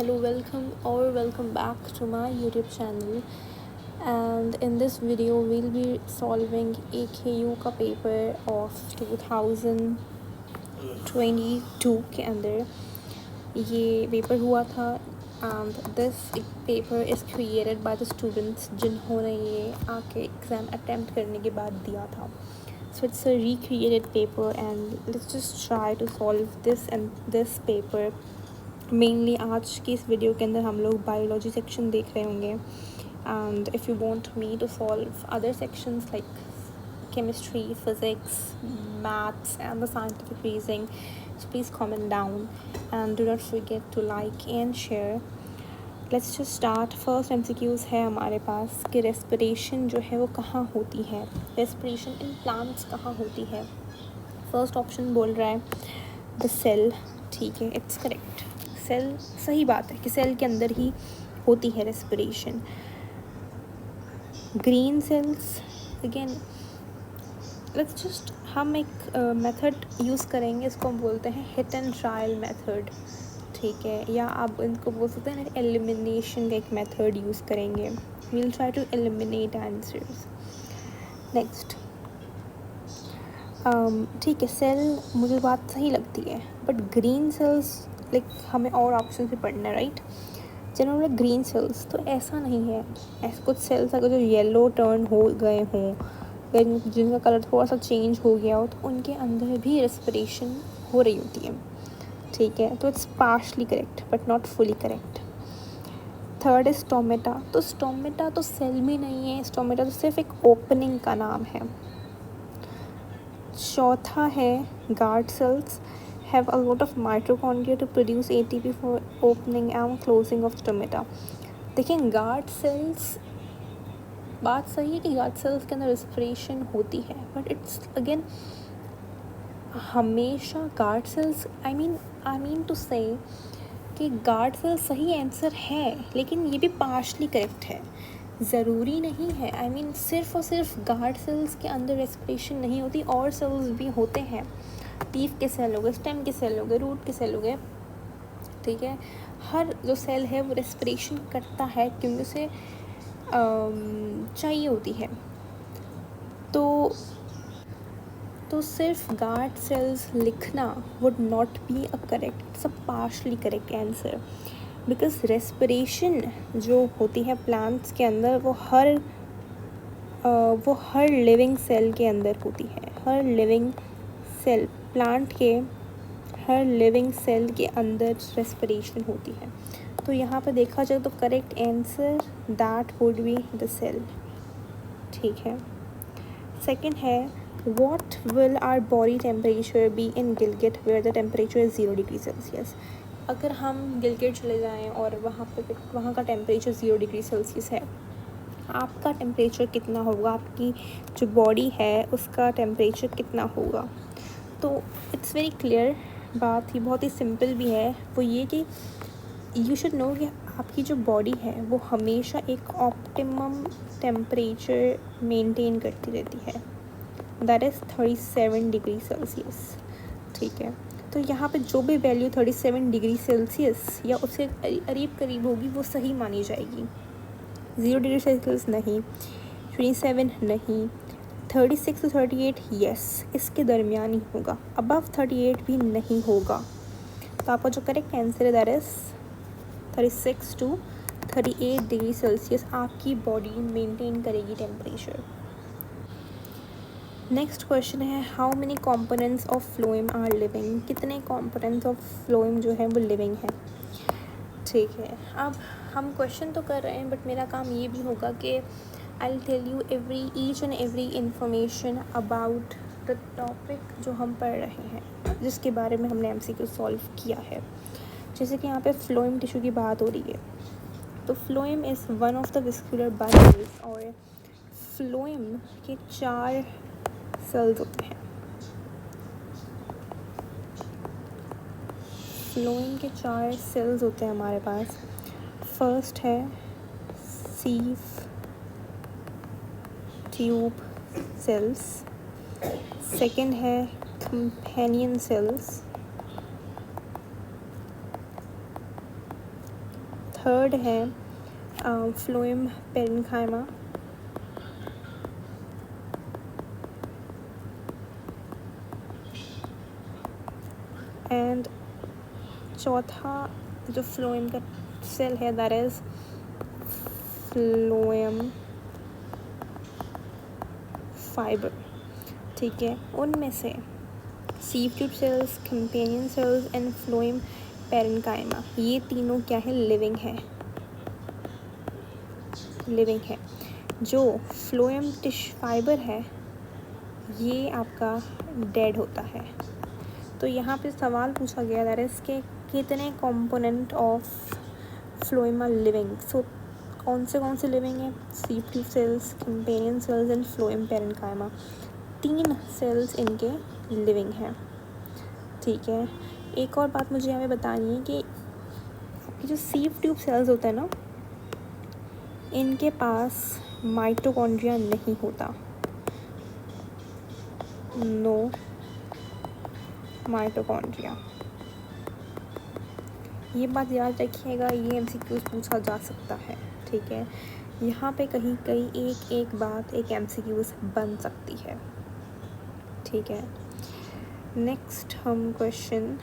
hello, welcome back to my YouTube channel. And in this video we'll be solving AKU का paper of 2022 के अंदर ये paper हुआ था. And this paper is created by the students जिन्होंने ये आके एग्ज़ाम अटैम्प्ट करने के बाद दिया था. So it's a recreated paper and let's just try to solve this paper. Mainly आज की इस वीडियो के अंदर हम लोग बायोलॉजी सेक्शन देख रहे होंगे. And if you want me to solve other sections like chemistry, physics, maths and the scientific reasoning, so please comment down and do not forget to like and share. Let's just start. First MCQs है हमारे पास कि respiration जो है वो कहाँ होती है, respiration in plants कहाँ होती है. फर्स्ट ऑप्शन बोल रहा है द सेल. ठीक है, इट्स करेक्ट. सेल सही बात है कि सेल के अंदर ही होती है respiration. Green cells again let's just हम एक मेथड यूज़ करेंगे, इसको हम बोलते हैं हिट एंड ट्रायल मेथड. ठीक है, या आप इनको बोल सकते हैं एलिमिनेशन का एक मेथड यूज़ करेंगे. We will try to eliminate answers. Next ठीक है, सेल मुझे बात सही लगती है बट ग्रीन सेल्स लाइक हमें और ऑप्शन भी पढ़ना है राइट. जनरली ग्रीन सेल्स तो ऐसा नहीं है. ऐसे कुछ सेल्स अगर जो येलो टर्न हो गए हों, जिनका कलर थोड़ा सा चेंज हो गया हो, तो उनके अंदर भी रेस्पिरेशन हो रही होती है. ठीक है, तो it's partially correct but not fully correct. Third है स्टोमेटा. तो स्टोमेटा तो सेल भी नहीं है, स्टोमेटा तो सिर्फ एक ओपनिंग का नाम है. चौथा है guard cells have a lot of mitochondria to produce ATP for opening and closing of stomata. देखिए गार्ड सेल्स, बात सही है कि गार्ड सेल्स के अंदर रेस्पिरेशन होती है बट इट्स अगेन हमेशा guard cells I mean to say कि गार्ड सेल्स सही आंसर है लेकिन ये भी पार्शली करेक्ट है. ज़रूरी नहीं है. सिर्फ और सिर्फ गार्ड सेल्स के अंदर रेस्पिरेशन नहीं होती, और सेल्स भी होते हैं. लीफ के सेल हो गए, स्टेम के सेल हो गए, रूट के सेल हो गए. ठीक है, हर जो सेल है वो रेस्पिरेशन करता है क्योंकि उसे चाहिए होती है. तो सिर्फ गार्ड सेल्स लिखना would not be a correct, it's a partially correct answer. Because respiration जो होती है प्लांट्स के अंदर वो हर लिविंग सेल के अंदर होती है. हर लिविंग सेल, प्लांट के हर लिविंग सेल के अंदर रेस्पिरेशन होती है. तो यहाँ पर देखा जाए तो correct answer that would be the cell. ठीक है. सेकंड है what will our body temperature be in Gilgit where the temperature is 0 degree Celsius. अगर हम गिलगिट चले जाएँ और वहाँ का टेम्परेचर 0 डिग्री सेल्सियस है, आपका टेम्परेचर कितना होगा, आपकी जो बॉडी है उसका टेम्परेचर कितना होगा. तो इट्स वेरी क्लियर. बात ही बहुत ही सिंपल भी है, वो ये कि यू शुड नो कि आपकी जो बॉडी है वो हमेशा एक ऑप्टिमम टेम्परेचर मेंटेन करती रहती है, दैट इज़ 37 डिग्री सेल्सियस. ठीक है, तो यहाँ पे जो भी वैल्यू 37 डिग्री सेल्सियस या उससे करीब करीब होगी वो सही मानी जाएगी. 0 डिग्री सेल्सियस नहीं, 27 नहीं, 36 to 38 यस, इसके दरमियान ही होगा. अबव 38 भी नहीं होगा. तो आपका जो करेक्ट आंसर है that is 36 to 38 degree Celsius आपकी बॉडी मेंटेन करेगी टेम्परेचर. नेक्स्ट क्वेश्चन है how many components of phloem are living. कितने कॉम्पोनेंट्स ऑफ फ्लोएम जो है वो लिविंग है. ठीक है, अब हम क्वेश्चन तो कर रहे हैं बट मेरा काम ये भी होगा कि I will tell you each and every information about the topic जो हम पढ़ रहे हैं, जिसके बारे में हमने MCQ सॉल्व किया है. जैसे कि यहाँ पे फ्लोएम टिश्यू की बात हो रही है, तो phloem is one of the vascular bundles. और फ्लोएम के 4 सेल्स होते हैं. फ्लोएम के 4 सेल्स होते हैं हमारे पास. फर्स्ट है सीफ ट्यूब सेल्स. सेकंड है कंपेनियन सेल्स. थर्ड है फ्लोएम पेरेन्काइमा, एंड चौथा जो फ्लोएम का सेल है दैट इज़ फ्लोएम फाइबर। ठीक है, उनमें से सीव tube cells, companion cells and phloem parenchyma, ये तीनों क्या है, लिविंग है। जो फ्लोएम टिश्यू फाइबर है ये आपका डेड होता है। तो यहाँ पे सवाल पूछा गया दैट इज़ के कितने component of phloem are living. So कौन से लिविंग है, sieve tube cells, companion cells and phloem parenchyma, 3 cells इनके लिविंग हैं। ठीक है, एक और बात मुझे यहाँ पे बतानी है कि आपकी जो सीव ट्यूब सेल्स होते हैं ना, इनके पास माइटोकॉन्ड्रिया नहीं होता, नो माइटोकॉन्ड्रिया। ये बात याद रखिएगा, ये एमसीक्यूज़ पूछा जा सकता है। ठीक है, यहाँ पे कहीं एक बात एक एमसीक्यूज़ बन सकती है। ठीक है, नेक्स्ट हम क्वेश्चन